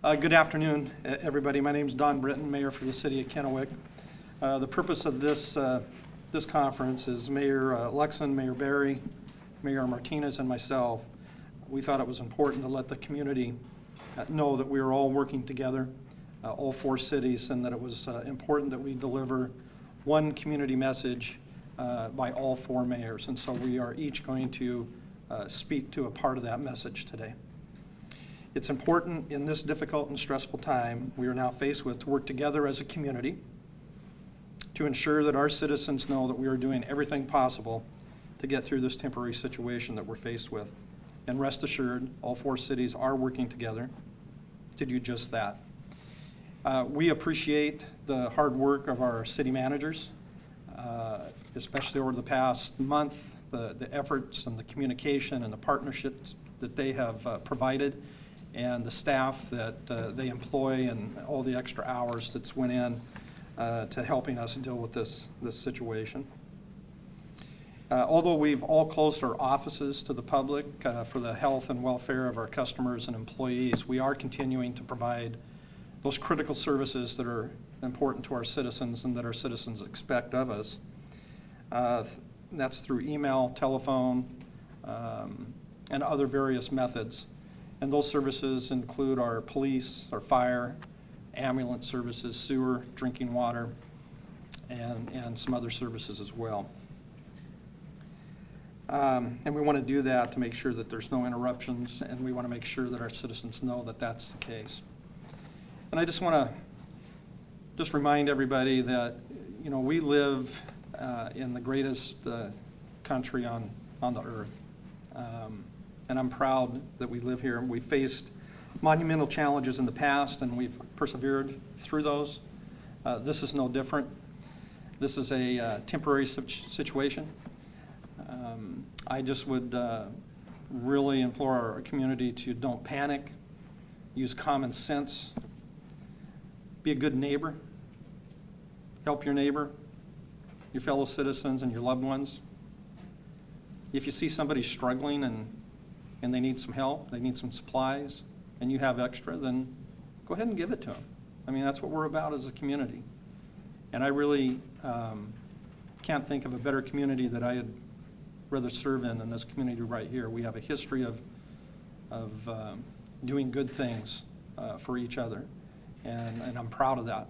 Good afternoon, everybody. My name is Don Britton, Mayor for the City of Kennewick. The purpose of this conference is Mayor Lukson, Mayor Barry, Mayor Martinez, and myself. We thought it was important to let the community know that we are all working together, all four cities, and that it was important that we deliver one community message by all four mayors. And so we are each going to speak to a part of that message today. It's important in this difficult and stressful time we are now faced with to work together as a community to ensure that our citizens know that we are doing everything possible to get through this temporary situation that we're faced with. And rest assured, all four cities are working together to do just that. We appreciate the hard work of our city managers, especially over the past month, the efforts and the communication and the partnerships that they have provided, and the staff that they employ and all the extra hours that's went in to helping us deal with this situation. Although we've all closed our offices to the public for the health and welfare of our customers and employees, we are continuing to provide those critical services that are important to our citizens and that our citizens expect of us. That's through email, telephone, and other various methods. And those services include our police, our fire, ambulance services, sewer, drinking water, and some other services as well. And we want to do that to make sure that there's no interruptions, and we want to make sure that our citizens know that that's the case. And I just want to remind everybody that, you know, we live in the greatest country on the earth. And I'm proud that we live here. We faced monumental challenges in the past, and we've persevered through those. This is no different. This is a temporary situation. I just would really implore our community to don't panic, use common sense, be a good neighbor, help your neighbor, your fellow citizens, and your loved ones. If you see somebody struggling and they need some help, they need some supplies, and you have extra, then go ahead and give it to them. I mean, that's what we're about as a community. And I really can't think of a better community that I'd rather serve in than this community right here. We have a history of doing good things for each other, and I'm proud of that.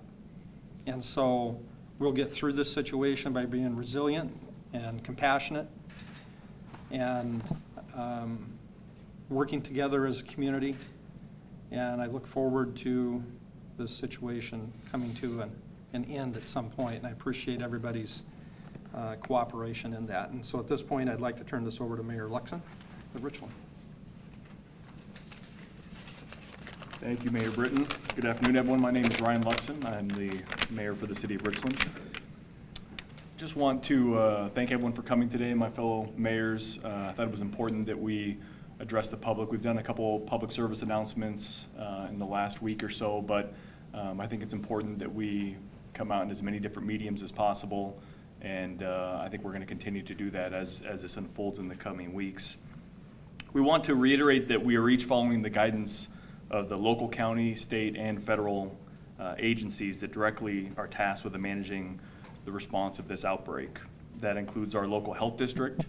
And so we'll get through this situation by being resilient and compassionate and working together as a community, and I look forward to this situation coming to an end at some point, and I appreciate everybody's cooperation in that. And so at this point, I'd like to turn this over to Mayor Lukson of Richland. Thank you, Mayor Britton. Good afternoon, everyone. My name is Ryan Lukson. I'm the mayor for the city of Richland. Just want to thank everyone for coming today, my fellow mayors. I thought it was important that we address the public. We've done a couple public service announcements in the last week or so, but I think it's important that we come out in as many different mediums as possible, and I think we're going to continue to do that as this unfolds in the coming weeks. We want to reiterate that we are each following the guidance of the local, county, state, and federal agencies that directly are tasked with managing the response of this outbreak. That includes our local health district,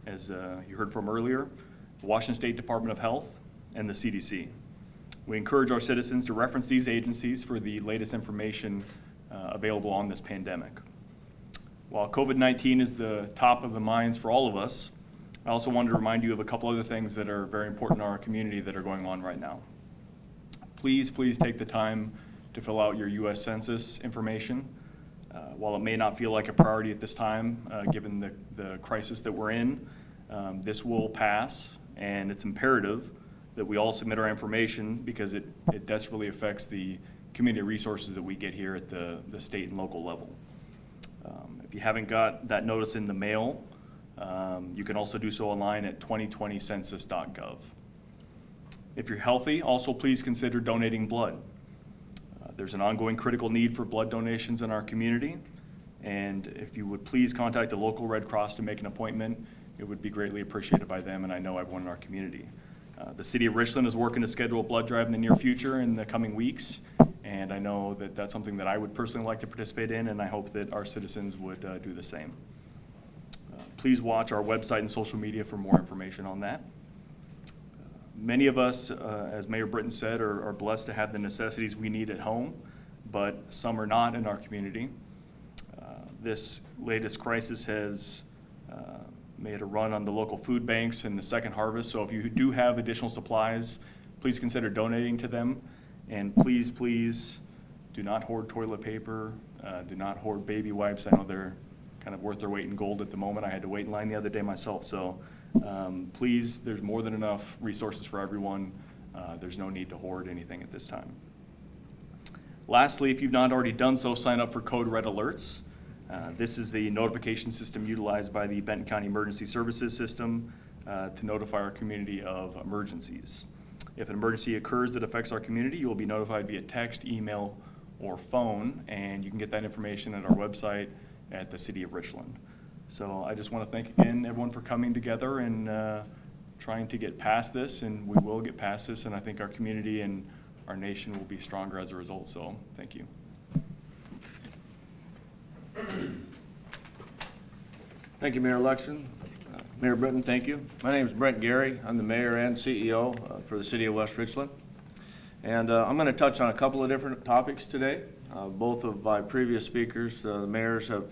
as you heard from earlier, the Washington State Department of Health, and the CDC. We encourage our citizens to reference these agencies for the latest information available on this pandemic. While COVID-19 is the top of the minds for all of us, I also wanted to remind you of a couple other things that are very important in our community that are going on right now. Please take the time to fill out your U.S. Census information. While it may not feel like a priority at this time, given the crisis that we're in, this will pass, and it's imperative that we all submit our information because it desperately affects the community resources that we get here at the state and local level. If you haven't got that notice in the mail, you can also do so online at 2020census.gov. If you're healthy, also please consider donating blood. There's an ongoing critical need for blood donations in our community, and if you would please contact the local Red Cross to make an appointment, it would be greatly appreciated by them, and I know everyone in our community. The city of Richland is working to schedule a blood drive in the near future in the coming weeks, and I know that that's something that I would personally like to participate in, and I hope that our citizens would do the same. Please watch our website and social media for more information on that. Many of us, as Mayor Britton said, are blessed to have the necessities we need at home, but some are not in our community. This latest crisis has made a run on the local food banks and the second harvest, so if you do have additional supplies, please consider donating to them. And please, please do not hoard toilet paper, do not hoard baby wipes. I know they're kind of worth their weight in gold at the moment. I had to wait in line the other day myself, so please, there's more than enough resources for everyone. There's no need to hoard anything at this time. Lastly, if you've not already done so, sign up for Code Red Alerts. This is the notification system utilized by the Benton County Emergency Services System to notify our community of emergencies. If an emergency occurs that affects our community, you will be notified via text, email, or phone, and you can get that information at our website at the City of Richland. So I just want to thank again everyone for coming together and trying to get past this, and we will get past this, and I think our community and our nation will be stronger as a result, so thank you. Thank you, Mayor Lukson. Mayor Britton, thank you. My name is Brent Gary. I'm the mayor and CEO for the City of West Richland. And I'm going to touch on a couple of different topics today. Both of my previous speakers, the mayors, have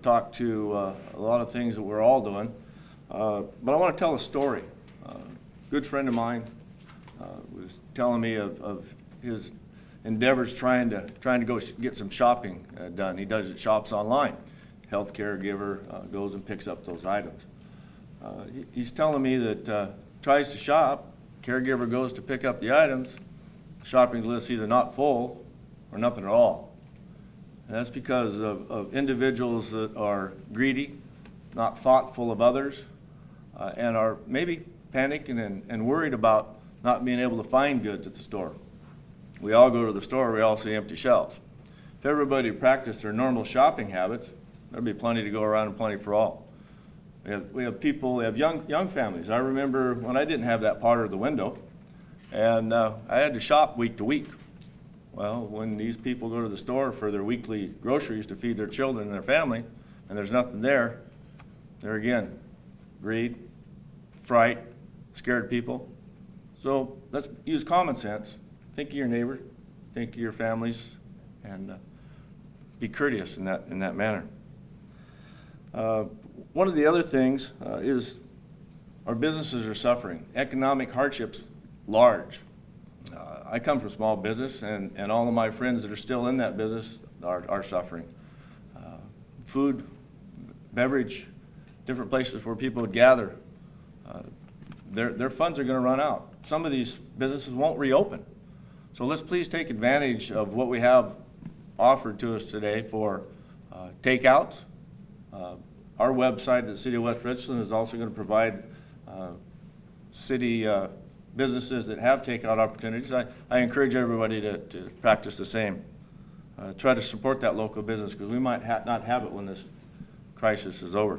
talked to a lot of things that we're all doing. But I want to tell a story. A good friend of mine was telling me of his endeavors trying to go get some shopping done. He shops online. Health caregiver goes and picks up those items. He's telling me that tries to shop, caregiver goes to pick up the items, shopping list either not full or nothing at all. And that's because of individuals that are greedy, not thoughtful of others, and are maybe panicking and worried about not being able to find goods at the store. We all go to the store, we all see empty shelves. If everybody practiced their normal shopping habits, there'd be plenty to go around and plenty for all. We have people, we have young families. I remember when I didn't have that part of the window, and I had to shop week to week. Well, when these people go to the store for their weekly groceries to feed their children and their family, and there's nothing there again, greed, fright, scared people. So let's use common sense. Think of your neighbor, think of your families, and be courteous in that manner. One of the other things is our businesses are suffering. Economic hardships, large. I come from small business, and all of my friends that are still in that business are suffering. Food, beverage, different places where people would gather, their funds are going to run out. Some of these businesses won't reopen. So let's please take advantage of what we have offered to us today for takeouts. Our website at the City of West Richland is also going to provide city businesses that have takeout opportunities. I encourage everybody to practice the same. Try to support that local business because we might not have it when this crisis is over.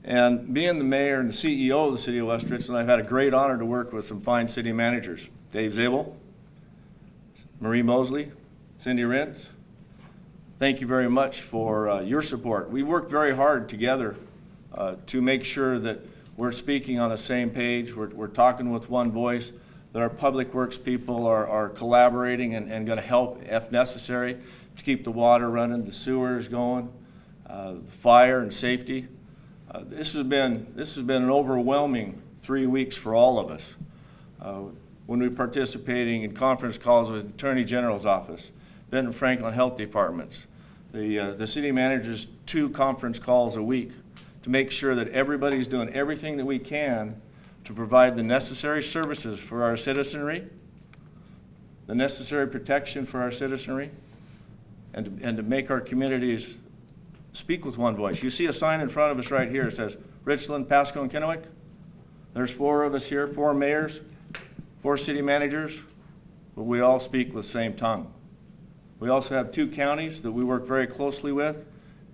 And being the mayor and the CEO of the City of West Richland, I've had a great honor to work with some fine city managers. Dave Zabel, Marie Mosley, Cindy Rentz. Thank you very much for your support. We worked very hard together to make sure that we're speaking on the same page, we're talking with one voice, that our public works people are collaborating and going to help if necessary to keep the water running, the sewers going, fire and safety. This has been an overwhelming 3 weeks for all of us. When we're participating in conference calls with the Attorney General's office, Benton Franklin Health Departments, the city manager's 2 conference calls a week to make sure that everybody's doing everything that we can to provide the necessary services for our citizenry, the necessary protection for our citizenry, and to make our communities speak with one voice. You see a sign in front of us right here. It says Richland, Pasco, and Kennewick. There's 4 of us here, 4 mayors, 4 city managers, but we all speak with the same tongue. We also have 2 counties that we work very closely with,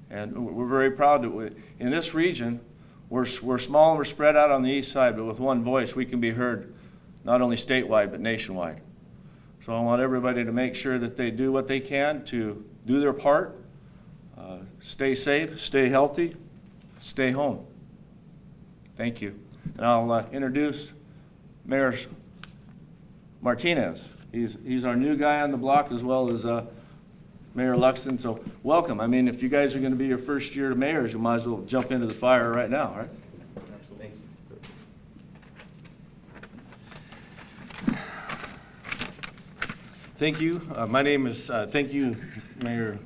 and we're very proud that in this region, We're small and we're spread out on the east side, but with one voice, we can be heard not only statewide, but nationwide. So I want everybody to make sure that they do what they can to do their part, stay safe, stay healthy, stay home. Thank you. And I'll introduce Mayor Martinez. He's our new guy on the block, as well as Mayor Lukson. So welcome. I mean, if you guys are going to be your first year mayors, you might as well jump into the fire right now, right? Absolutely. Thank you. My name is, thank you, Mayor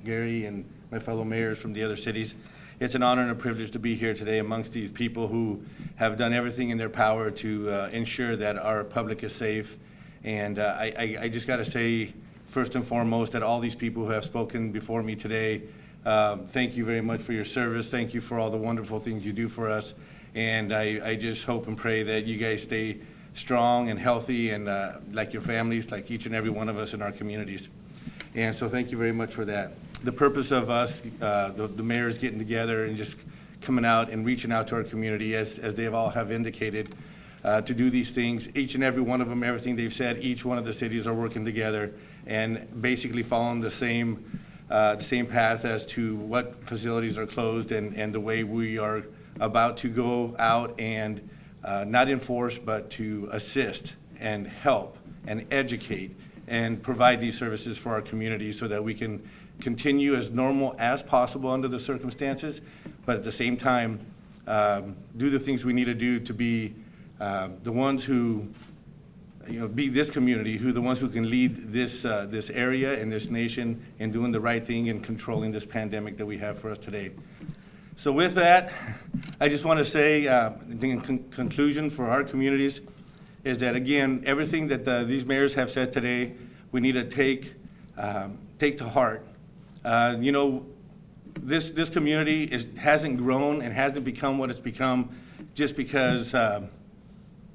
Gary and my fellow mayors from the other cities. It's an honor and a privilege to be here today amongst these people who have done everything in their power to ensure that our public is safe. And I just got to say, first and foremost, that all these people who have spoken before me today, thank you very much for your service. Thank you for all the wonderful things you do for us. And I just hope and pray that you guys stay strong and healthy and like your families, like each and every one of us in our communities. And so thank you very much for that. The purpose of us, the mayors getting together and just coming out and reaching out to our community, as they all have indicated, to do these things. Each and every one of them, everything they've said, each one of the cities are working together and basically following the same path as to what facilities are closed and the way we are about to go out and not enforce, but to assist and help and educate and provide these services for our community so that we can continue as normal as possible under the circumstances, but at the same time, do the things we need to do to be the ones who, be this community, the ones who can lead this area and this nation in doing the right thing and controlling this pandemic that we have for us today. So with that, I just want to say, in conclusion for our communities, is that again, everything that these mayors have said today, we need to take to heart. This community hasn't grown and hasn't become what it's become just because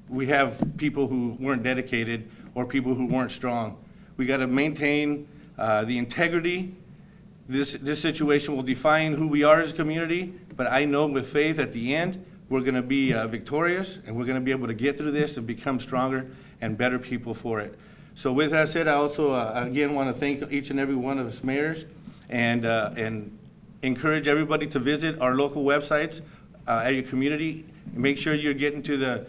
we have people who weren't dedicated or people who weren't strong. We got to maintain the integrity. This situation will define who we are as a community, but I know with faith at the end, we're going to be victorious and we're going to be able to get through this and become stronger and better people for it. So with that said, I also again want to thank each and every one of us mayors and encourage everybody to visit our local websites at your community. Make sure you're getting to the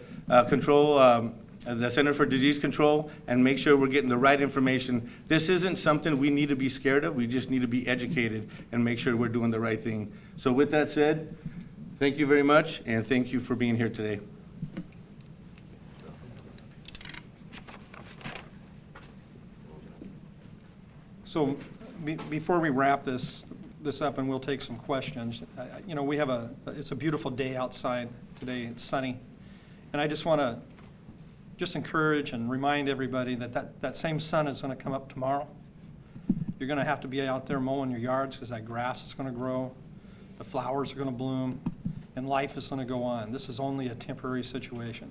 the Center for Disease Control, and make sure we're getting the right information. This isn't something we need to be scared of. We just need to be educated and make sure we're doing the right thing. So with that said, thank you very much, and thank you for being here today. So before we wrap this up, and we'll take some questions, we have it's a beautiful day outside today. It's sunny. And I just want to encourage and remind everybody that same sun is going to come up tomorrow. You're going to have to be out there mowing your yards because that grass is going to grow, the flowers are going to bloom, and life is going to go on. This is only a temporary situation.